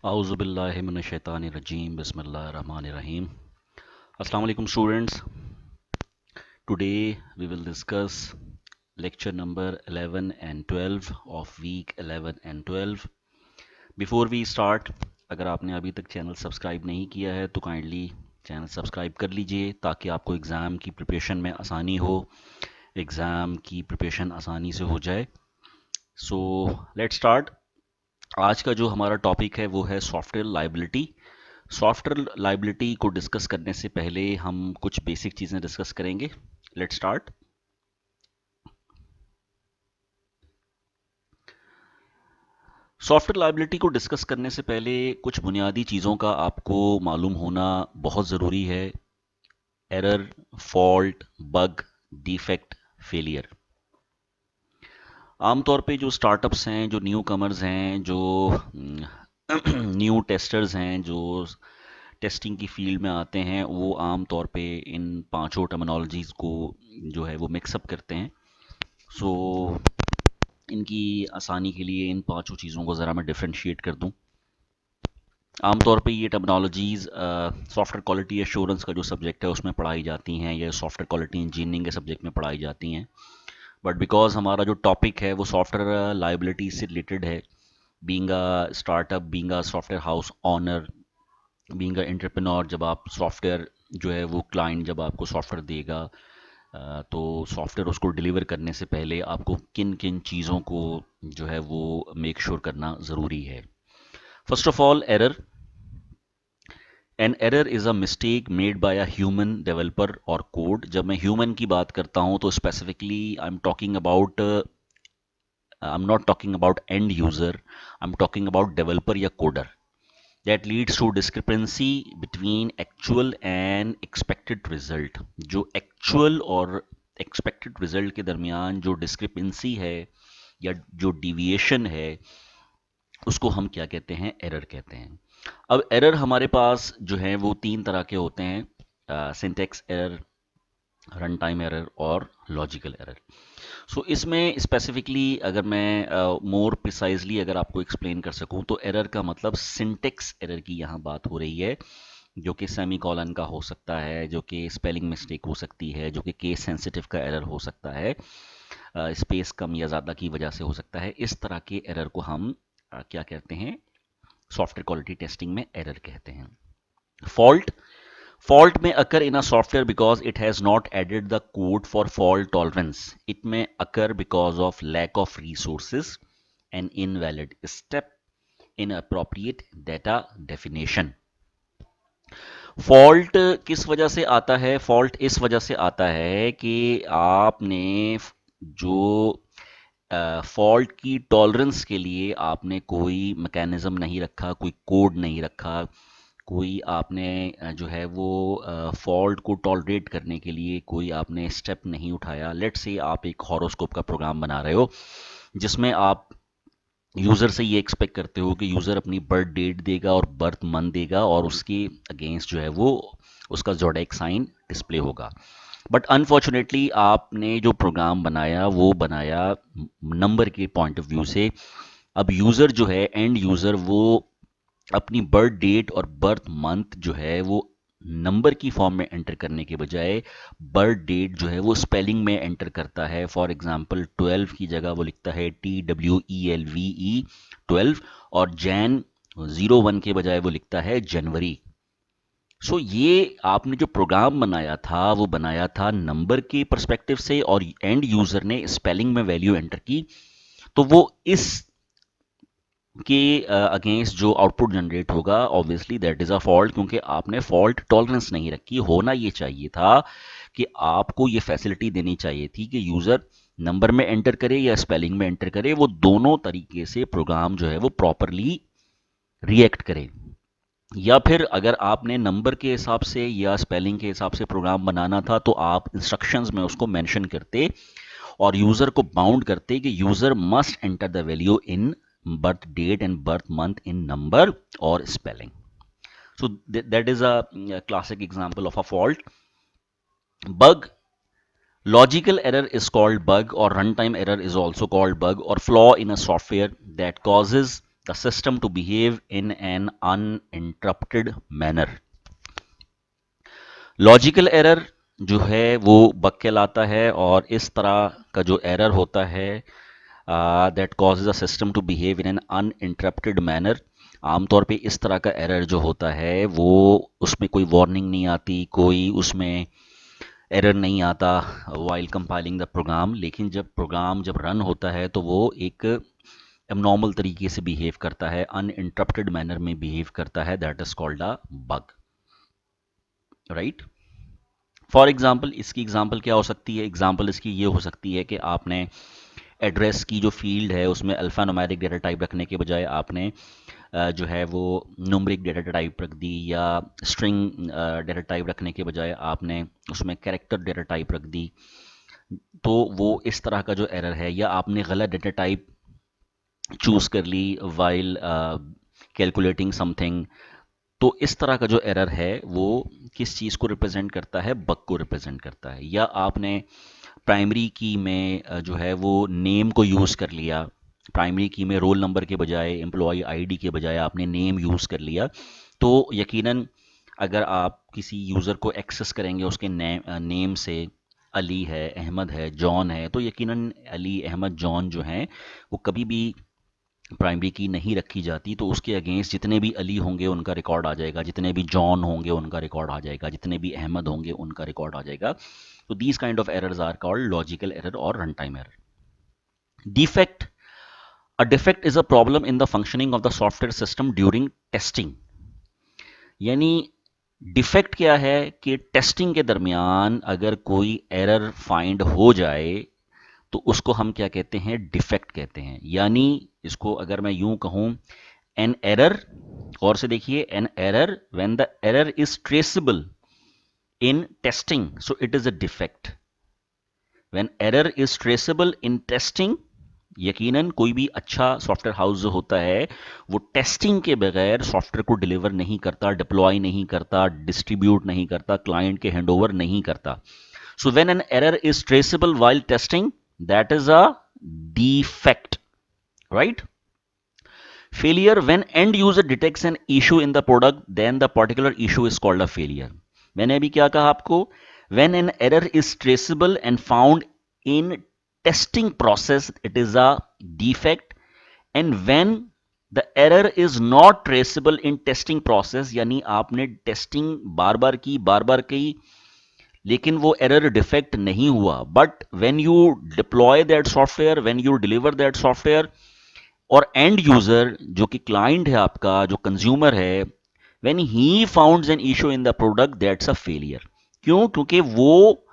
Auzubillahiminash-shaytanir-rajeem. Bismillahir-rahmanir-rahim. Assalamu alaikum students. Today we will discuss lecture number 11 and 12 of week 11 and 12. Before we start, अगर आपने अभी तक channel subscribe नहीं किया है तो काइंडली चैनल सब्सक्राइब कर लीजिए ताकि आपको एग्ज़ाम की प्रिपरेशन में आसानी हो, एग्ज़ाम की प्रिपरेशन आसानी से हो जाए. So let's start. आज का जो हमारा टॉपिक है वो है सॉफ्टवेयर लाइबिलिटी. सॉफ्टवेयर लाइबिलिटी को डिस्कस करने से पहले हम कुछ बेसिक चीज़ें डिस्कस करेंगे. Let's start. सॉफ्टवेयर लाइबिलिटी को डिस्कस करने से पहले कुछ बुनियादी चीज़ों का आपको मालूम होना बहुत ज़रूरी है. Error, fault, bug, defect, failure. आमतौर पे जो स्टार्टअप्स हैं, जो न्यू कमर्स हैं, जो न्यू टेस्टर्स हैं, जो टेस्टिंग की फील्ड में आते हैं, वो आम तौर पे इन पांचों टर्मिनोलॉजीज़ को जो है वो मिक्सअप करते हैं. सो इनकी आसानी के लिए इन पांचों चीज़ों को ज़रा मैं डिफ्रेंशिएट कर दूं. आमतौर पे ये टर्मिनोलॉजीज़ सॉफ्टवेयर क्वालिटी एश्योरेंस का जो सब्जेक्ट है उसमें पढ़ाई जाती हैं या सॉफ्टवेयर क्वालिटी इंजीनियरिंग के सब्जेक्ट में पढ़ाई जाती हैं. बट बिकॉज हमारा जो टॉपिक है वो सॉफ्टवेयर लाइबिलिटी से रिलेटेड है, being a startup, being a software house owner, being a entrepreneur, जब आप सॉफ्टवेयर जो है वो क्लाइंट जब आपको सॉफ्टवेयर देगा तो सॉफ्टवेयर उसको डिलीवर करने से पहले आपको किन किन चीज़ों को जो है वो मेक श्योर करना ज़रूरी है. First of all, error. An error is a mistake made by a human developer और कोड. जब मैं ह्यूमन की बात करता हूँ तो specifically I am not talking about end user, I am talking about developer या coder. That leads to discrepancy between actual and expected result. जो actual और expected result के दरमियान जो discrepancy है या जो deviation है उसको हम क्या कहते हैं? एरर कहते हैं. अब एरर हमारे पास जो है वो तीन तरह के होते हैं: syntax error, run time error और लॉजिकल एरर. सो इसमें स्पेसिफिकली अगर मैं मोर प्रिसाइजली अगर आपको एक्सप्लेन कर सकूं तो एरर का मतलब सिंटेक्स एरर की यहाँ बात हो रही है, जो कि सेमी कॉलन का हो सकता है, जो कि स्पेलिंग मिस्टेक हो सकती है, जो कि केस सेंसिटिव का एरर हो सकता है, स्पेस कम या ज़्यादा की वजह से हो सकता है. इस तरह के एरर को हम क्या कहते हैं? सॉफ्टवेयर क्वालिटी टेस्टिंग में एरर कहते हैं. Fault. Fault may occur in a software because it has not added the code for fault tolerance. It may occur because of lack of resources, an invalid step, inappropriate data definition. Fault किस वजह से आता है? Fault इस वजह से आता है कि आपने जो फॉल्ट की टॉलरेंस के लिए आपने कोई मैकेनिज्म नहीं रखा, कोई कोड नहीं रखा, कोई आपने जो है वो फॉल्ट को टॉलरेट करने के लिए कोई आपने स्टेप नहीं उठाया. लेट्स से आप एक हॉरोस्कोप का प्रोग्राम बना रहे हो जिसमें आप यूज़र से ये एक्सपेक्ट करते हो कि यूज़र अपनी बर्थ डेट देगा और बर्थ मंथ देगा और उसके अगेंस्ट जो है वो उसका ज़ोडिएक साइन डिस्प्ले होगा. बट अनफॉर्चुनेटली आपने जो प्रोग्राम बनाया वो बनाया नंबर के पॉइंट ऑफ व्यू से. अब यूज़र जो है, एंड यूज़र, वो अपनी बर्थ डेट और बर्थ मंथ जो है वो नंबर की फॉर्म में एंटर करने के बजाय बर्थ डेट जो है वो स्पेलिंग में एंटर करता है. फॉर एग्जांपल 12 की जगह वो लिखता है TWELVE 12, और जैन 01 के बजाय वो लिखता है जनवरी. सो ये आपने जो प्रोग्राम बनाया था वो बनाया था नंबर के पर्सपेक्टिव से, और एंड यूज़र ने स्पेलिंग में वैल्यू एंटर की. तो वो इस के अगेंस्ट जो आउटपुट जनरेट होगा, obviously that is a fault, क्योंकि आपने फॉल्ट टॉलरेंस नहीं रखी. होना ये चाहिए था कि आपको ये फैसिलिटी देनी चाहिए थी कि यूज़र नंबर में एंटर करे या स्पेलिंग में एंटर करे, वो दोनों तरीके से प्रोग्राम जो है वो प्रॉपरली रिएक्ट करे. या फिर अगर आपने नंबर के हिसाब से या स्पेलिंग के हिसाब से प्रोग्राम बनाना था तो आप इंस्ट्रक्शंस में उसको मेंशन करते और यूज़र को बाउंड करते कि user must enter the value in birth date and birth month in number or spelling. So that is a classic example of a fault. Bug. Logical error is called bug, or runtime error is also called bug, or flaw in a software that causes the system to behave in an uninterrupted manner. Logical error जो है वो bug कहलाता है, और इस तरह का जो एरर होता है that causes a system to behave in an uninterrupted manner, आमतौर पे इस तरह का एरर जो होता है वो उसमें कोई वार्निंग नहीं आती, कोई उसमें एरर नहीं आता वाइल कंपाइलिंग द प्रोग्राम, लेकिन जब प्रोग्राम जब रन होता है तो वो एक एबनॉर्मल तरीके से बिहेव करता है, अनइंटरप्टेड मैनर में बिहेव करता है, that is called a bug, right. For example, इसकी एग्जाम्पल क्या हो सकती है? एग्जाम्पल इसकी ये हो सकती है कि आपने एड्रेस की जो फील्ड है उसमें अल्फ़ा न्यूमेरिक डेटा टाइप रखने के बजाय आपने जो है वो न्यूमरिक डेटा टाइप रख दी, या स्ट्रिंग डेटा टाइप रखने के बजाय आपने उसमें कैरेक्टर डेटा टाइप रख दी। तो वो इस तरह का जो एरर है, या आपने गलत डेटा टाइप चूज़ कर ली वाइल कैलकुलेटिंग समथिंग, तो इस तरह का जो एरर है वो किस चीज़ को रिप्रेजेंट करता है? बग को रिप्रेजेंट करता है। या आपने प्राइमरी की में जो है वो नेम को यूज़ कर लिया, प्राइमरी की में रोल नंबर के बजाय, एम्प्लॉय आईडी के बजाय आपने नेम यूज़ कर लिया, तो यकीनन अगर आप किसी यूज़र को एक्सेस करेंगे उसके नेम से, अली है, अहमद है, जॉन है, तो यकीनन अली, अहमद, जॉन जो हैं वो कभी भी प्राइमरी की नहीं रखी जाती, तो उसके अगेंस्ट जितने भी अली होंगे उनका रिकॉर्ड आ जाएगा, जितने भी जॉन होंगे उनका रिकॉर्ड आ जाएगा, जितने भी अहमद होंगे उनका रिकॉर्ड आ जाएगा। तो these kind of errors are called logical error और run time error. Defect, a defect is a problem in the functioning of the software system during testing. यानी डिफेक्ट क्या है कि टेस्टिंग के दरमियान अगर कोई एरर फाइंड हो जाए तो उसको हम क्या कहते हैं? डिफेक्ट कहते हैं। यानी इसको अगर मैं यूं कहूं, एन एरर, और से देखिए, an error when the error is traceable in testing so it is a defect. When error is traceable in testing, यकीनन कोई भी अच्छा सॉफ्टवेयर हाउस जो होता है वो टेस्टिंग के बगैर सॉफ्टवेयर को डिलीवर नहीं करता, डिप्लॉय नहीं करता, डिस्ट्रीब्यूट नहीं करता, क्लाइंट के हैंडओवर नहीं करता। So when an error is traceable while testing, that is a defect, right? Failure, when end user detects an issue in the product, then the particular issue is called a failure. मैंने अभी क्या कहा आपको? When an error is traceable and found in testing process, it is a defect. And when the error is not traceable in testing process, यानी आपने testing बार बार की, लेकिन वो एरर डिफेक्ट नहीं हुआ, but when you deploy that software, when you deliver that software, और end user जो कि क्लाइंट है आपका, जो कंज्यूमर है, when he founds an issue in the product, that's a failure. क्यों? क्योंकि वो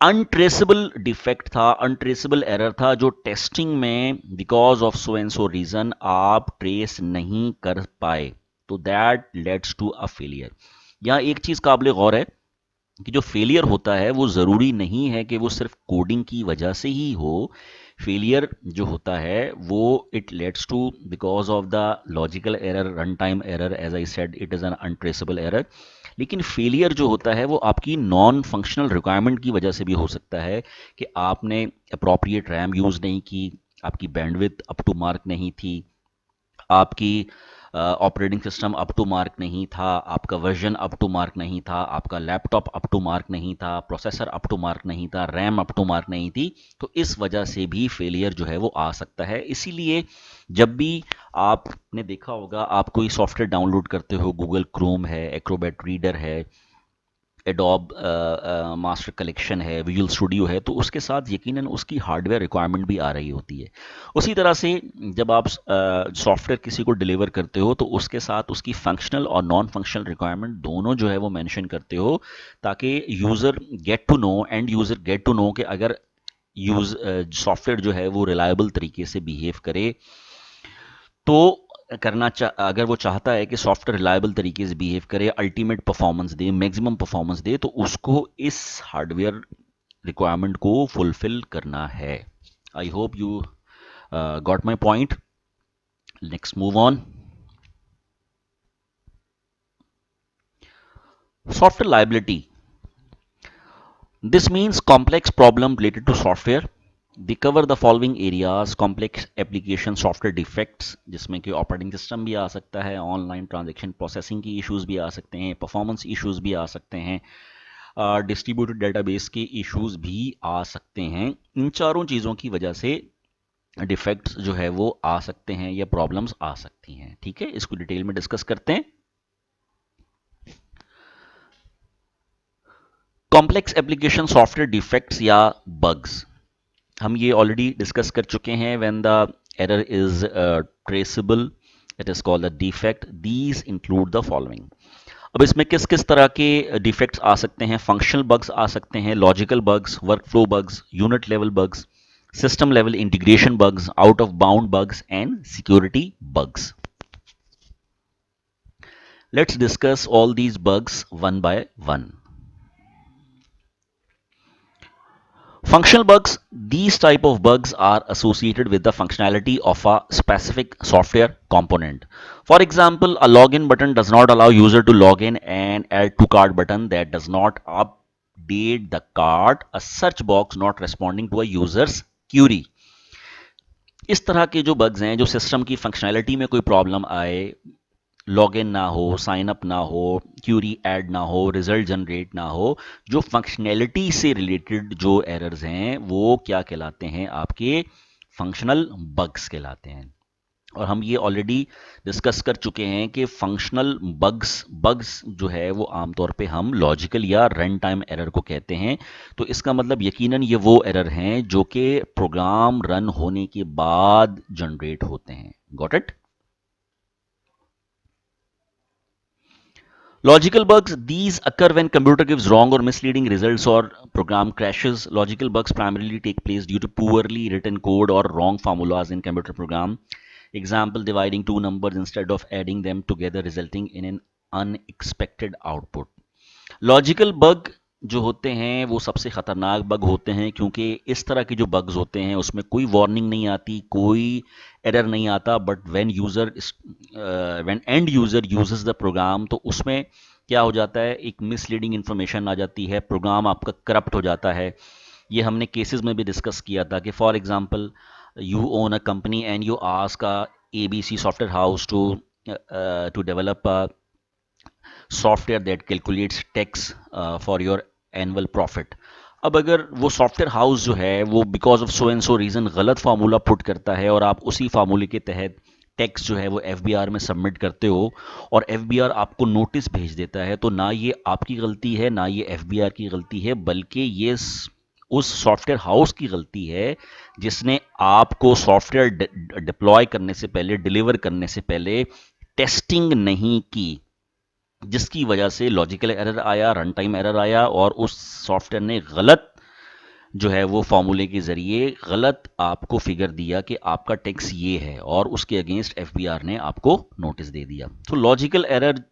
अनट्रेसेबल डिफेक्ट था, अनट्रेसेबल एरर था, जो टेस्टिंग में because of so and so reason आप ट्रेस नहीं कर पाए, तो that leads to a failure. यहाँ एक चीज काबिल गौर है कि जो फेलियर होता है वो ज़रूरी नहीं है कि वो सिर्फ कोडिंग की वजह से ही हो। फेलियर जो होता है वो it leads to because of the logical error, run time error, as I said it is an untraceable error. लेकिन फेलियर जो होता है वो आपकी नॉन फंक्शनल रिक्वायरमेंट की वजह से भी हो सकता है, कि आपने अप्रोप्रिएट रैम यूज़ नहीं की, आपकी बैंडविड्थ अप टू मार्क नहीं थी, आपकी operating system up to mark नहीं था, आपका वर्जन अप टू मार्क नहीं था, आपका लैपटॉप अप टू मार्क नहीं था, प्रोसेसर अप टू मार्क नहीं था, रैम अप टू मार्क नहीं थी। तो इस वजह से भी फेलियर जो है वो आ सकता है। इसीलिए जब भी आपने देखा होगा, आप कोई सॉफ्टवेयर डाउनलोड करते हो, गूगल क्रोम है, एक्रोबैट रीडर है, एडोब मास्टर कलेक्शन है, विजुअल स्टूडियो है, तो उसके साथ यकीनन उसकी हार्डवेयर रिक्वायरमेंट भी आ रही होती है। उसी तरह से जब आप सॉफ्टवेयर किसी को डिलीवर करते हो तो उसके साथ उसकी फंक्शनल और नॉन फंक्शनल रिक्वायरमेंट दोनों जो है वो मेंशन करते हो, ताकि user get to know, end user get to know कि अगर यूज़ सॉफ्टवेयर जो है वो रिलायबल तरीके से बिहेव करे, तो अगर वो चाहता है कि सॉफ्टवेयर रिलायबल तरीके से बिहेव करे, अल्टीमेट परफॉर्मेंस दे, मैक्सिमम परफॉर्मेंस दे, तो उसको इस हार्डवेयर रिक्वायरमेंट को फुलफिल करना है। I hope you got my point. Next move on. Software liability, this means complex problem related to software they cover the following areas: complex application software defects, जिसमें कि operating system भी आ सकता है, online transaction processing की issues भी आ सकते हैं, performance issues भी आ सकते हैं, डिस्ट्रीब्यूटेड डेटाबेस के इश्यूज भी आ सकते हैं। इन चारों चीज़ों की वजह से डिफेक्ट्स जो है वो आ सकते हैं या प्रॉब्लम्स आ सकती हैं। ठीक है, इसको डिटेल में डिस्कस करते हैं। कॉम्प्लेक्स एप्लीकेशन सॉफ्टवेयर डिफेक्ट्स या बग्स हम ये ऑलरेडी डिस्कस कर चुके हैं। When the error is traceable it is called a defect. These include the following. अब इसमें किस किस तरह के डिफेक्ट्स आ सकते हैं? फंक्शनल बग्स आ सकते हैं, logical bugs, workflow bugs, unit level bugs, system level integration bugs, out of bound bugs and security bugs. Let's discuss all these bugs one by one. Functional bugs: these type of bugs are associated with the functionality of a specific software component. For example, a login button does not allow user to log in, and add to cart button that does not update the cart, a search box not responding to a user's query. इस तरह के जो bugs हैं, जो system की functionality में कोई problem आए, लॉगिन ना हो, साइन अप ना हो, क्यूरी ऐड ना हो, रिजल्ट जनरेट ना हो, जो फंक्शनैलिटी से रिलेटेड जो एरर्स हैं वो क्या कहलाते हैं? आपके फंक्शनल बग्स कहलाते हैं। और हम ये ऑलरेडी डिस्कस कर चुके हैं कि फंक्शनल बग्स जो है वो आमतौर पे हम लॉजिकल या रन टाइम एरर को कहते हैं। तो इसका मतलब यकीनन ये वो एरर हैं जो कि प्रोग्राम रन होने के बाद जनरेट होते हैं। Got it? Logical bugs: these occur when computer gives wrong or misleading results or program crashes. Logical bugs primarily take place due to poorly written code or wrong formulas in computer program. Example: dividing two numbers instead of adding them together, resulting in an unexpected output. Logical bug जो होते हैं वो सबसे खतरनाक bug होते हैं, क्योंकि इस तरह के जो बग्स होते हैं उसमें कोई वार्निंग नहीं आती, कोई एरर नहीं आता, but when end user uses the program तो उसमें क्या हो जाता है? एक मिसलीडिंग इन्फॉर्मेशन आ जाती है, प्रोग्राम आपका करप्ट हो जाता है। ये हमने केसेस में भी डिस्कस किया था कि for example you own a company and you ask a ABC software house to develop software that calculates tax for your annual profit. अब अगर वो सॉफ्टवेयर हाउस जो है वो because of so and so reason गलत formula put करता है और आप उसी फार्मूले के तहत टैक्स जो है वो एफबीआर में सबमिट करते हो और एफबीआर आपको नोटिस भेज देता है, तो ना ये आपकी गलती है ना ये एफबीआर की गलती है, बल्कि ये उस सॉफ्टवेयर हाउस की गलती है जिसने आपको सॉफ्टवेयर डिप्लॉय करने से पहले, डिलीवर करने से पहले टेस्टिंग नहीं की, जिसकी वजह से लॉजिकल एरर आया, रन टाइम एरर आया और उस सॉफ्टवेयर ने गलत जो है वो फॉर्मूले के ज़रिए गलत आपको फिगर दिया कि आपका टैक्स ये है, और उसके अगेंस्ट एफबीआर ने आपको नोटिस दे दिया। तो लॉजिकल एरर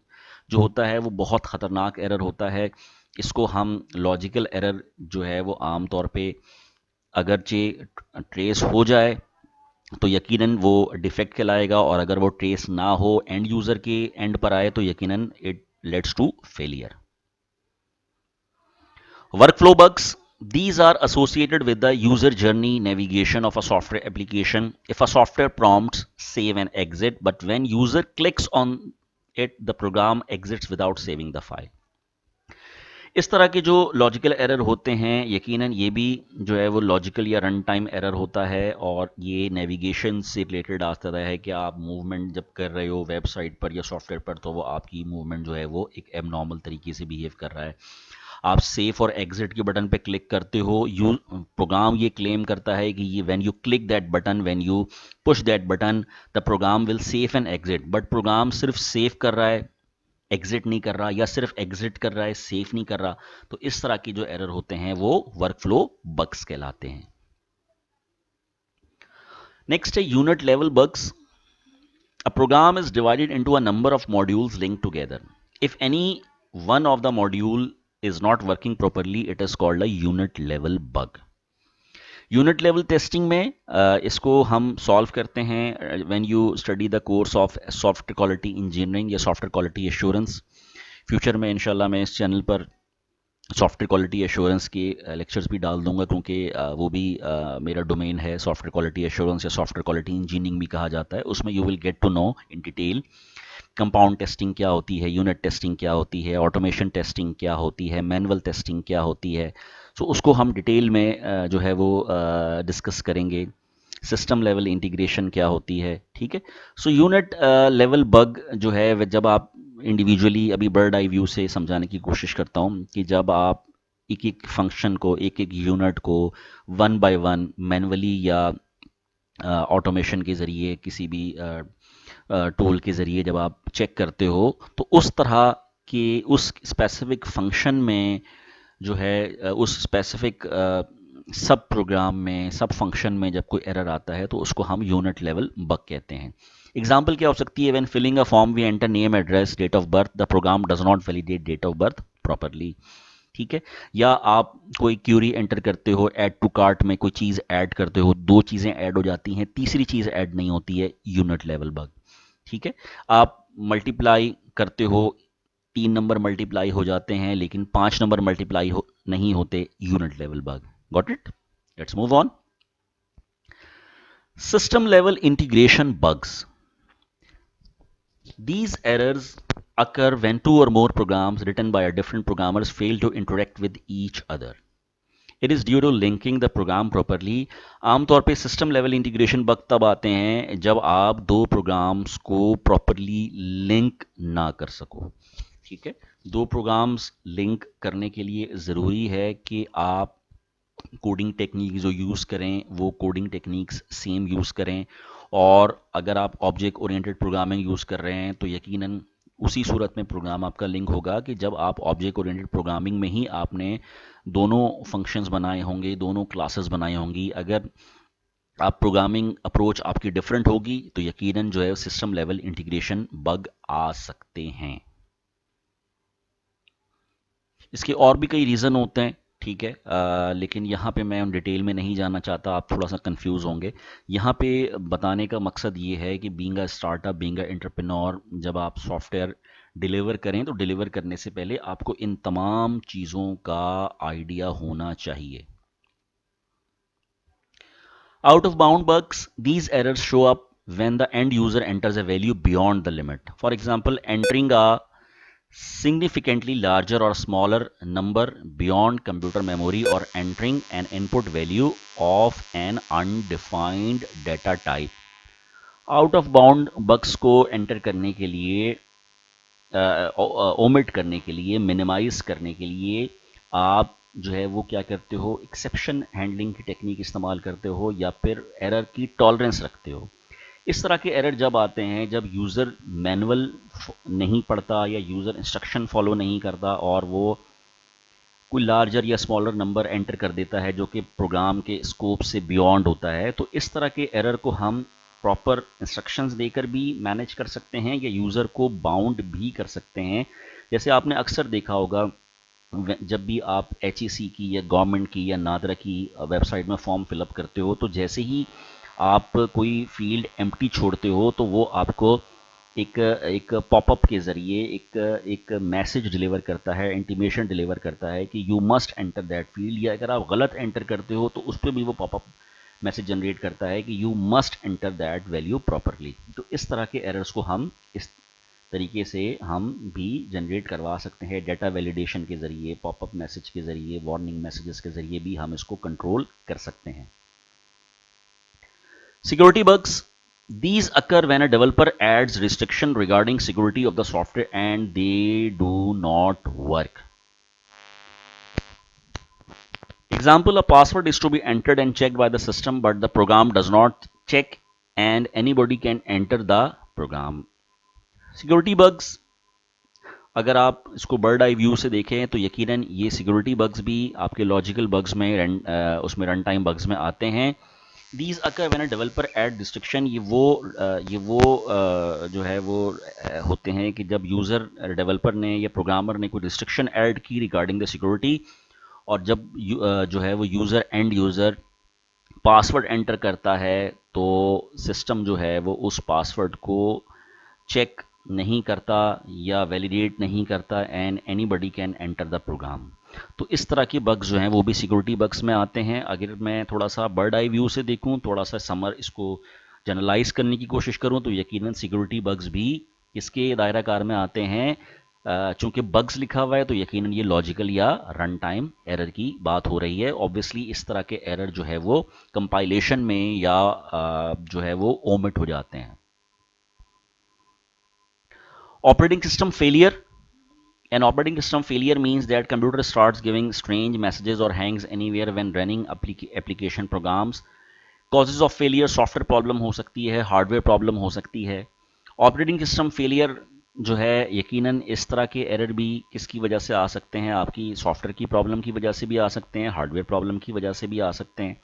जो होता है वो बहुत ख़तरनाक एरर होता है। इसको हम लॉजिकल एरर जो है वो आम तौर पे अगरचे ट्रेस हो जाए तो यकीनन वो डिफेक्ट कहलाएगा, और अगर वो ट्रेस ना हो, एंड यूज़र के एंड पर आए, तो यकीनन it leads to failure. Workflow bugs: these are associated with the user journey navigation of a software application. If a software prompts save and exit, but when user clicks on it, the program exits without saving the file. इस तरह के जो logical error होते हैं यकीनन ये भी जो है वो लॉजिकल या रन टाइम एरर होता है, और ये नेविगेशन से रिलेटेड आता है कि आप मूवमेंट जब कर रहे हो वेबसाइट पर या सॉफ्टवेयर पर, तो वो आपकी मूवमेंट जो है वो एक एबनॉर्मल तरीके से बिहेव कर रहा है। आप सेफ और एग्जिट के बटन पे क्लिक करते हो, प्रोग्राम ये क्लेम करता है कि ये when you click that button, when you push that button, the program will save and exit, but program सिर्फ सेव कर रहा है, एग्जिट नहीं कर रहा, या सिर्फ एग्जिट कर रहा है, सेफ नहीं कर रहा। तो इस तरह की जो एरर होते हैं वो वर्कफ्लो बग्स कहलाते हैं। नेक्स्ट है unit level bugs. A program is divided into a number of modules linked together. If any one of the module is not working properly, it is called a unit level bug. Unit level testing में इसको हम solve करते हैं when you study the course of software quality engineering या software quality assurance. Future में इंशाल्लाह मैं इस चैनल पर सॉफ्टवेयर क्वालिटी एश्योरेंस के लेक्चर्स भी डाल दूंगा, क्योंकि वो भी मेरा डोमेन है। सॉफ्टवेयर क्वालिटी एश्योरेंस या सॉफ्टवेयर क्वालिटी इंजीनियरिंग भी कहा जाता है। उसमें you will get to know in detail compound testing क्या होती है, यूनिट टेस्टिंग क्या होती है, ऑटोमेशन टेस्टिंग क्या होती है, मैनुअल टेस्टिंग क्या होती है। सो उसको हम डिटेल में जो है वो डिस्कस करेंगे। सिस्टम लेवल इंटीग्रेशन क्या होती है, ठीक है। सो यूनिट लेवल बग जो है जब आप इंडिविजुअली, अभी बर्ड आई व्यू से समझाने की कोशिश करता हूँ कि जब आप एक एक फंक्शन को, एक एक यूनिट को वन बाय वन मैनुअली या ऑटोमेशन के ज़रिए, किसी भी टूल के ज़रिए जब आप चेक करते हो, तो उस तरह के उस स्पेसिफिक फंक्शन में जो है उस स्पेसिफिक सब प्रोग्राम में, सब फंक्शन में जब कोई एरर आता है तो उसको हम यूनिट लेवल बग कहते हैं। एग्जाम्पल क्या हो सकती है? When filling a form we enter name, address, date of birth, the program does not validate date of birth properly, ठीक है। या आप कोई क्यूरी एंटर करते हो, ऐड टू कार्ट में कोई चीज़ ऐड करते हो, दो चीज़ें ऐड हो जाती हैं, तीसरी चीज़ ऐड नहीं होती है, यूनिट लेवल बग, ठीक है। आप मल्टीप्लाई करते हो, 3 नंबर मल्टीप्लाई हो जाते हैं लेकिन 5 नंबर मल्टीप्लाई नहीं होते, unit level bug. Got it? Let's move on. System level integration bugs, these errors occur when two or more programs written by a different programmers fail to interact with each other. It is due to linking the program properly. आमतौर पे system level integration bug तब आते हैं जब आप दो programmes को properly link ना कर सको, ठीक है। दो प्रोग्राम्स लिंक करने के लिए ज़रूरी है कि आप कोडिंग टेक्निक जो यूज़ करें वो कोडिंग टेक्निक्स सेम यूज़ करें। और अगर आप ऑब्जेक्ट ओरिएंटेड प्रोग्रामिंग यूज़ कर रहे हैं तो यकीनन उसी सूरत में प्रोग्राम आपका लिंक होगा कि जब आप ऑब्जेक्ट ओरिएंटेड प्रोग्रामिंग में ही आपने दोनों फंक्शंस बनाए होंगे, दोनों क्लासेस बनाई होंगी। अगर आप प्रोग्रामिंग अप्रोच आपकी डिफरेंट होगी तो यकीनन जो है सिस्टम लेवल इंटीग्रेशन बग आ सकते हैं। इसके और भी कई रीज़न होते हैं, ठीक है। लेकिन यहाँ पे मैं उन डिटेल में नहीं जाना चाहता, आप थोड़ा सा कंफ्यूज होंगे। यहाँ पे बताने का मकसद ये है कि being a startup, being a entrepreneur, जब आप सॉफ्टवेयर डिलीवर करें तो डिलीवर करने से पहले आपको इन तमाम चीज़ों का आइडिया होना चाहिए। Out of bound bugs, these errors show up when the end user enters a value beyond the limit. For example, entering a significantly larger or smaller number beyond computer memory, or entering an input value of an undefined data type. Out of bound bugs को enter करने के लिए, omit करने के लिए, minimise करने के लिए आप जो है वो क्या करते हो, एक्सेप्शन हैंडलिंग की टेक्निक इस्तेमाल करते हो या फिर एरर की टॉलरेंस रखते हो। इस तरह के एरर जब आते हैं जब यूज़र मैनुअल नहीं पढ़ता या यूज़र इंस्ट्रक्शन फॉलो नहीं करता और वो कोई लार्जर या स्मॉलर नंबर एंटर कर देता है जो कि प्रोग्राम के स्कोप से बियॉन्ड होता है, तो इस तरह के एरर को हम प्रॉपर इंस्ट्रक्शंस देकर भी मैनेज कर सकते हैं या यूज़र को बाउंड भी कर सकते हैं। जैसे आपने अक्सर देखा होगा, जब भी आप एच की या गवर्नमेंट की या नादरा की वेबसाइट में फॉर्म फिलअप करते हो, तो जैसे ही आप कोई फील्ड एम्प्टी छोड़ते हो तो वो आपको एक एक पॉपअप के ज़रिए एक एक मैसेज डिलीवर करता है, इंटीमेशन डिलीवर करता है कि you must enter that field. या अगर आप गलत एंटर करते हो तो उस पर भी वो पॉपअप मैसेज जनरेट करता है कि you must enter that value properly. तो इस तरह के एरर्स को हम इस तरीके से हम भी जनरेट करवा सकते हैं, डेटा वैलिडेशन के ज़रिए, पॉपअप मैसेज के ज़रिए, वार्निंग मैसेजेस के ज़रिए भी हम इसको कंट्रोल कर सकते हैं। Security bugs. These occur when a developer adds restriction regarding security of the software and they do not work. Example, a password is to be entered and checked by the system, but the program does not check and anybody can enter the program. Security bugs, अगर आप इसको bird eye view से देखें तो यकीनन ये security bugs भी आपके लॉजिकल बग्स में उसमें रन टाइम बग्स में आते हैं। These occur when a developer add restriction, जो है वो होते हैं कि जब यूज़र डेवलपर ने या प्रोग्रामर ने कोई रिस्ट्रिक्शन ऐड की रिगार्डिंग द सिक्योरिटी, और जब जो है वो user end user password enter करता है तो सिस्टम जो है वो उस पासवर्ड को चेक नहीं करता या वैलिडेट नहीं करता and anybody can enter the program. तो इस तरह के बग्स जो हैं वो भी सिक्योरिटी बग्स में आते हैं। अगर मैं थोड़ा सा बर्ड आई व्यू से देखूं, थोड़ा सा समर इसको जनरलाइज करने की कोशिश करूं, तो यकीनन सिक्योरिटी बग्स भी इसके दायरा कार में आते हैं। चूंकि बग्स लिखा हुआ है तो यकीनन ये लॉजिकल या रन टाइम एरर की बात हो रही है। ऑब्वियसली इस तरह के एरर जो है वो कंपाइलेशन में या जो है वो ओमिट हो जाते हैं। Operating system failure. An operating system failure means that computer starts giving strange messages or hangs anywhere when running application programs. Causes of failure, software problem हो सकती है, हार्डवेयर प्रॉब्लम हो सकती है। ऑपरेटिंग सिस्टम फेलियर जो है यकीनन इस तरह के एरर भी किसकी वजह से आ सकते हैं, आपकी सॉफ्टवेयर की प्रॉब्लम की वजह से भी आ सकते हैं, हार्डवेयर प्रॉब्लम की वजह से भी आ सकते हैं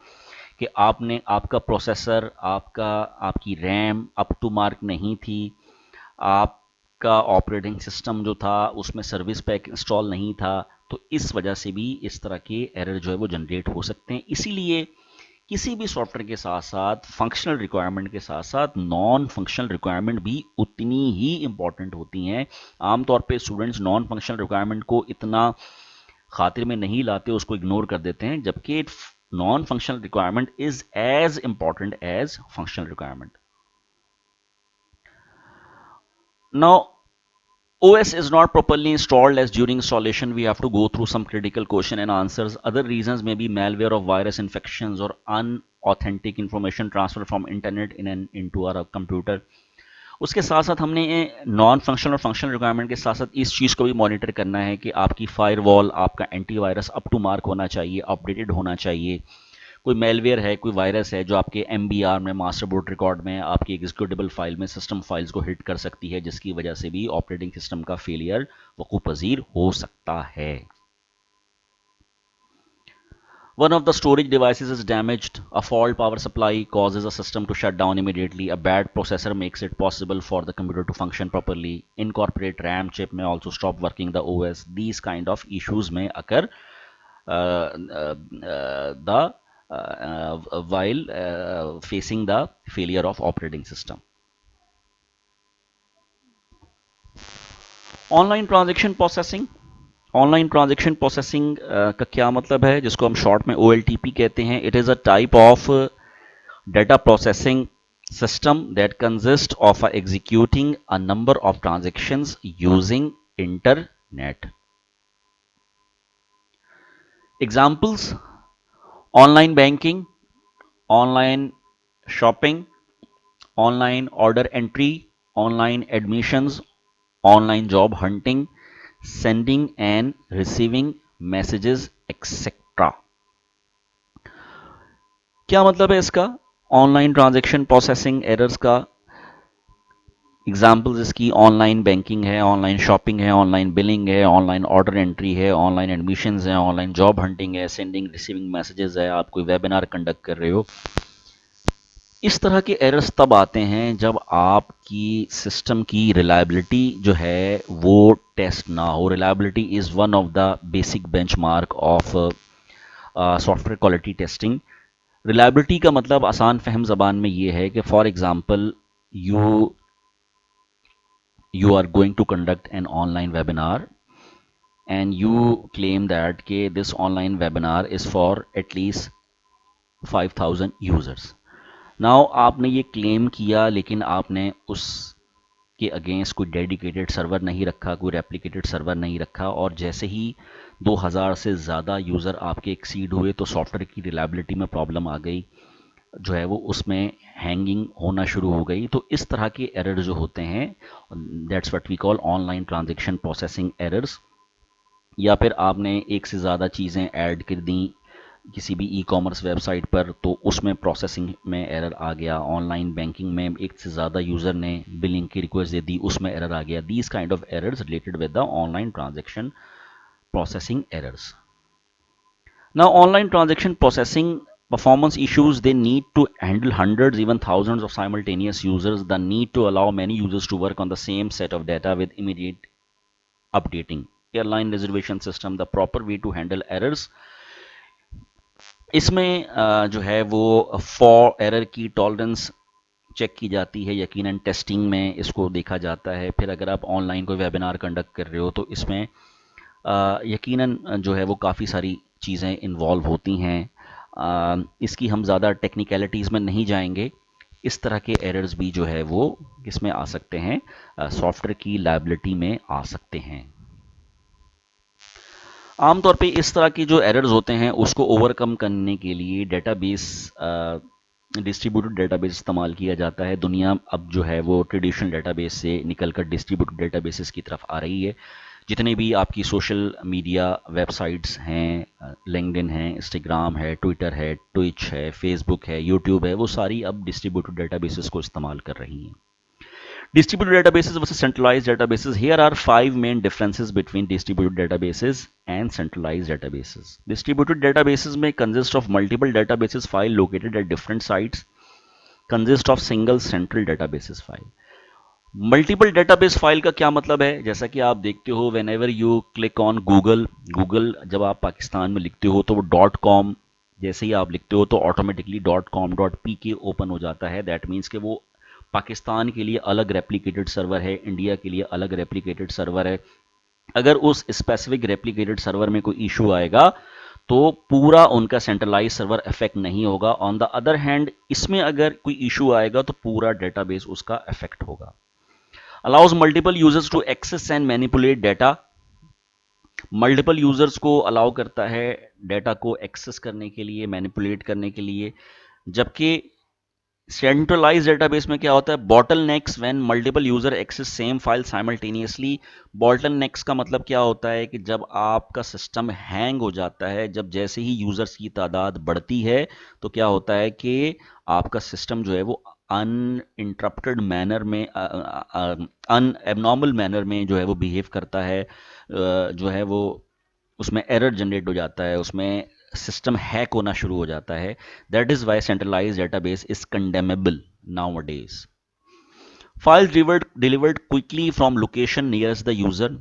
कि आपने आपका प्रोसेसर, आपकी रैम अप टू मार्क नहीं थी, आपका ऑपरेटिंग सिस्टम जो था उसमें सर्विस पैक इंस्टॉल नहीं था। तो इस वजह से भी इस तरह के एरर जो है वो जनरेट हो सकते हैं। इसीलिए किसी भी सॉफ्टवेयर के साथ साथ फंक्शनल रिक्वायरमेंट के साथ साथ नॉन फंक्शनल रिक्वायरमेंट भी उतनी ही इंपॉर्टेंट होती हैं। आमतौर पे स्टूडेंट्स नॉन फंक्शनल रिक्वायरमेंट को इतना खातिर में नहीं लाते, उसको इग्नोर कर देते हैं, जबकि non functional requirement is as important as functional requirement. Now OS is not properly installed as during installation we have to go through some critical question and answers. Other reasons may be malware or virus infections or unauthentic information transfer from internet into our computer. उसके साथ साथ हमने non functional और functional requirement के साथ साथ इस चीज़ को भी मॉनिटर करना है कि आपकी फायरवॉल, आपका एंटीवायरस अप टू मार्क होना चाहिए, अपडेटेड होना चाहिए। कोई मेलवेयर है, कोई वायरस है जो आपके MBR में, मास्टर बोर्ड रिकॉर्ड में, आपकी एग्जीक्यूटेबल फाइल में, सिस्टम फाइल्स को हिट कर सकती है, जिसकी वजह से भी ऑपरेटिंग सिस्टम का फेलियर वकू पजीर हो सकता है। One of the storage devices is damaged. A fault power supply causes a system to shut down immediately. A bad processor makes it possible for the computer to function properly. Incorporate RAM chip may also stop working the OS. These kind of issues may occur the while facing the failure of operating system. Online transaction processing. Online transaction processing का क्या मतलब है, जिसको हम short में OLTP कहते हैं। It is a type of data processing system that consists of executing a number of transactions using internet. Examples: online banking, online shopping, online order entry, online admissions, online job hunting, sending and receiving messages, etc. क्या मतलब है इसका? Online transaction processing errors का examples इसकी online banking है, online shopping है, online billing है, online order entry है, ऑनलाइन एडमिशन्स है, ऑनलाइन जॉब हंटिंग है, सेंडिंग रिसीविंग मैसेजेस है, आप कोई वेबिनार कंडक्ट कर रहे हो। इस तरह के एरर्स तब आते हैं जब आपकी सिस्टम की रिलायबिलिटी जो है वो टेस्ट ना हो। Reliability is one of the basic benchmark of software quality testing. Reliability का मतलब आसान फहम ज़बान में ये है कि for example you are going to conduct an online webinar and you claim that this online webinar is for at least 5000 users. Now आपने ये क्लेम किया, लेकिन आपने उसके अगेंस्ट कोई डेडिकेटेड सर्वर नहीं रखा, कोई रेप्लिकेटेड सर्वर नहीं रखा, और जैसे ही 2000 से ज़्यादा यूज़र आपके एक्सीड हुए तो सॉफ्टवेयर की रिलायबिलिटी में प्रॉब्लम आ गई, जो है वो उसमें हैंगिंग होना शुरू हो गई। तो इस तरह के एरर जो होते हैं, that's what we call online transaction processing errors. या फिर आपने एक से ज़्यादा चीज़ें ऐड कर दी किसी भी ई-कॉमर्स वेबसाइट पर, तो उसमें प्रोसेसिंग में एरर आ गया। ऑनलाइन बैंकिंग में एक से ज़्यादा यूज़र ने बिलिंग की रिक्वेस्ट दे दी, उसमें एरर आ गया। These kind of errors related with the online transaction processing errors. Now, online transaction processing performance issues, they need to handle hundreds, even thousands of simultaneous users. The need to allow many users to work on the same set of data with immediate updating. Airline reservation system, the proper way to handle errors. इसमें जो है वो for error की tolerance check की जाती है। यकीनन testing में इसको देखा जाता है। फिर अगर आप ऑनलाइन कोई वेबिनार कंडक्ट कर रहे हो तो इसमें यकीनन जो है वो काफ़ी सारी चीज़ें इन्वॉल्व होती हैं। इसकी हम ज़्यादा टेक्निकलिटीज़ में नहीं जाएंगे। इस तरह के एरर्स भी जो है वो किसमें आ सकते हैं, सॉफ्टवेयर की लायबिलिटी में आ सकते हैं। आमतौर पे इस तरह की जो एरर्स होते हैं उसको ओवरकम करने के लिए डेटाबेस, डिस्ट्रीब्यूटेड डेटाबेस इस्तेमाल किया जाता है। दुनिया अब जो है वो ट्रेडिशनल डेटाबेस से निकलकर डिस्ट्रीब्यूटेड डेटाबेसेस की तरफ आ रही है। जितने भी आपकी सोशल मीडिया वेबसाइट्स हैं, लिंक्डइन है, इंस्टाग्राम है, ट्विटर है, ट्विच है, फेसबुक है, यूट्यूब है, वो सारी अब डिस्ट्रीब्यूटेड डेटाबेसेस को इस्तेमाल कर रही हैं। Distributed databases versus centralized databases. Here are five main differences between distributed databases and centralized databases. Distributed databases may consist of multiple databases file located at different sites, consist of single central databases file. Multiple database file का क्या मतलब है? जैसा कि आप देखते हो when ever you click on Google, Google जब आप पाकिस्तान में लिखते हो तो वो डॉट कॉम, जैसे ही आप लिखते हो तो automatically dot com dot P के ओपन हो जाता है। दैट मीन्स कि वो पाकिस्तान के लिए अलग रेप्लिकेटेड सर्वर है, इंडिया के लिए अलग रेप्लिकेटेड सर्वर है। अगर उस स्पेसिफिक रेप्लिकेटेड सर्वर में कोई इशू आएगा तो पूरा उनका सेंट्रलाइज सर्वर इफेक्ट नहीं होगा। ऑन द अदर हैंड इसमें अगर कोई इशू आएगा तो पूरा डेटाबेस उसका इफेक्ट होगा। Allows multiple users to access and manipulate data. Multiple users को अलाउ करता है डेटा को एक्सेस करने के लिए, मैनिपुलेट करने के लिए। जबकि सेंट्रलाइज डेटाबेस में क्या होता है, bottlenecks when multiple user access same file simultaneously. Bottlenecks का मतलब क्या होता है कि जब आपका सिस्टम हैंग हो जाता है, जब जैसे ही यूजर्स की तादाद बढ़ती है तो क्या होता है कि आपका सिस्टम जो है वो अनइंटरप्टेड मैनर में, अन एबनॉर्मल मैनर में जो है वो बिहेव करता है। जो है वो उसमें एरर जनरेट हो जाता है, उसमें सिस्टम हैक होना शुरू हो जाता है। That is why centralize database is condemnable nowadays. File delivered quickly from location nearest the user.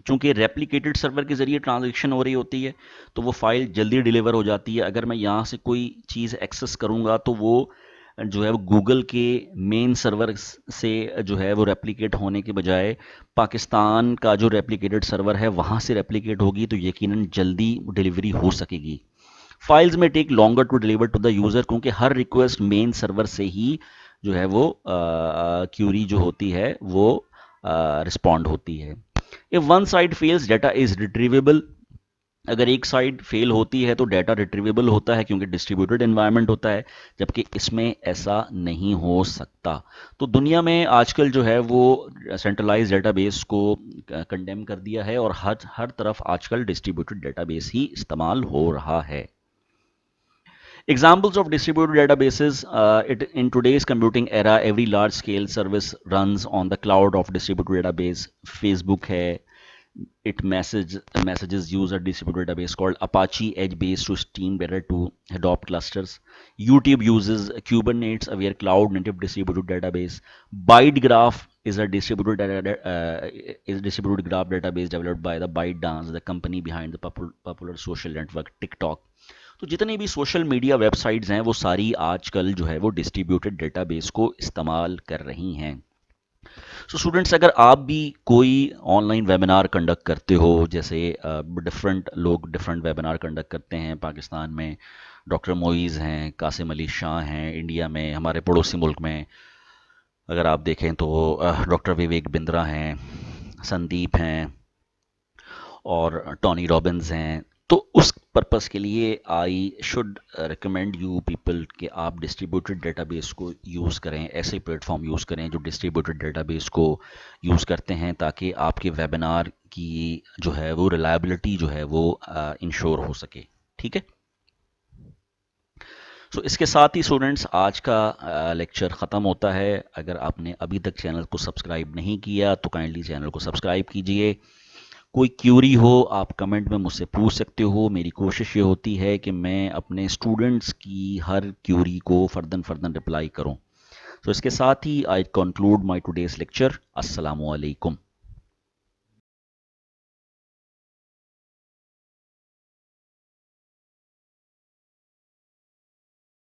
चूंकि रेप्लिकेटेड सर्वर के जरिए ट्रांजेक्शन हो रही होती है तो वो फाइल जल्दी डिलीवर हो जाती है। अगर मैं यहाँ से कोई चीज़ एक्सेस करूँगा तो वो जो है वो गूगल के मेन सर्वर से जो है वो रेप्लिकेट होने के बजाय पाकिस्तान का जो रेप्लिकेटेड सर्वर है वहाँ से रेप्लिकेट होगी, तो यकीनन जल्दी डिलीवरी हो सकेगी। Files may take longer to deliver to the user, क्योंकि हर रिक्वेस्ट मेन सर्वर से ही जो है वो क्यूरी जो होती है वो रिस्पॉन्ड होती है। If one side fails data is retrievable. अगर एक साइड फेल होती है तो डाटा रिट्रीवेबल होता है क्योंकि डिस्ट्रीब्यूटेड एनवायरनमेंट होता है, जबकि इसमें ऐसा नहीं हो सकता। तो दुनिया में आजकल जो है वो सेंट्रलाइज डेटाबेस को कंडेम कर दिया है और हर हर तरफ आजकल डिस्ट्रीब्यूटेड डेटाबेस ही इस्तेमाल हो रहा है। Examples of distributed databases, in today's computing era, every large scale service runs on the cloud of distributed database. Facebook hai, it messages use a distributed database called Apache Edge Base to stream data to adopt clusters. YouTube uses Kubernetes aware cloud native distributed database. ByteGraph is a distributed graph database developed by the ByteDance, the company behind the popular social network TikTok. तो जितनी भी social media websites हैं वो सारी आजकल जो है वो डिस्ट्रीब्यूटेड डेटाबेस को इस्तेमाल कर रही हैं। सो स्टूडेंट्स, अगर आप भी कोई ऑनलाइन वेबिनार कंडक्ट करते हो, जैसे डिफरेंट लोग डिफरेंट वेबिनार कंडक्ट करते हैं पाकिस्तान में, डॉक्टर मोइज़ हैं, कासिम अली शाह हैं, इंडिया में हमारे पड़ोसी मुल्क में अगर आप देखें तो डॉक्टर विवेक बिंद्रा हैं, संदीप हैं और टॉनी रॉबिन्स हैं। तो उस पर्पस के लिए I should recommend you people कि आप डिस्ट्रीब्यूटेड डेटाबेस को यूज़ करें, ऐसे प्लेटफॉर्म यूज़ करें जो डिस्ट्रीब्यूटेड डेटाबेस को यूज़ करते हैं, ताकि आपके वेबिनार की जो है वो रिलायबिलिटी जो है वो इंश्योर हो सके। ठीक है। सो इसके साथ ही स्टूडेंट्स आज का लेक्चर ख़त्म होता है। अगर आपने अभी तक चैनल को सब्सक्राइब नहीं किया तो काइंडली चैनल को सब्सक्राइब कीजिए। कोई क्यूरी हो आप कमेंट में मुझसे पूछ सकते हो। मेरी कोशिश ये होती है कि मैं अपने स्टूडेंट्स की हर क्यूरी को फर्दन रिप्लाई करूं। तो इसके साथ ही I conclude my today's lecture. अस्सलामु अलैकुम।